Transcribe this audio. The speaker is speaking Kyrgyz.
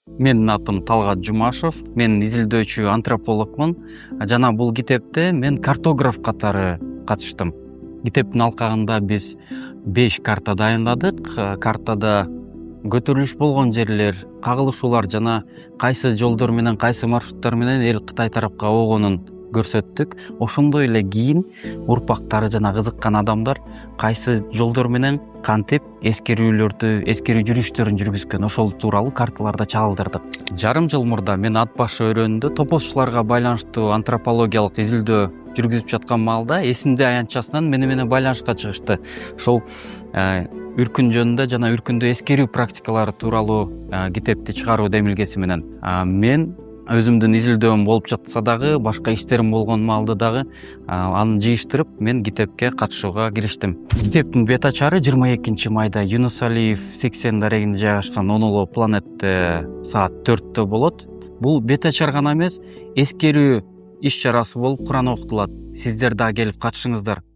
Менин атым Талгат Жумашев. Мен изилдөөчү антропологмун. Жана бул китепте мен картограф катары катыштым. Китептин алкагында биз 5 карта дайындадык. Картада көтөрүлүш болгон жерлер, кагылышуулар жана кайсы жолдор менен, кайсы маршруттар менен эл Кытай тарапка огонун көрсөттүк. Ошондой эле кийин урпактары жана кызыккан адамдар кайсы жолдор менен кантип эскерүү жүрүштөрүн жүргүзгөн, ошол тууралуу карталарда чагылдырдык. Жарым жыл мурда мен ат башы өрөөнүндө топозчуларга байланыштуу антропологиялык изилдөө жүргүзүп жаткан маалда эсимде аянтчасынан менен байланышка чыгышты. Ошол үркүн жөнүндө жана үркүндө эскерүү практикалары тууралуу китепти чыгаруу демилгеси менен мен өзүмдүн изилдөөм болуп жатса дагы, башка иштерим болгон маалда дагы аны жыйыштырып мен китепке катышууга кириштим. Китептин бет ачары 22 майда Юнус Алиев 80 дарегинде жайгашкан Оноло планетте саат 4-тө болот. Бул бет ачар гана эмес, эскерүү иш чарасы болуп Куран окутулат. Сиздер да келип катышыңыздар.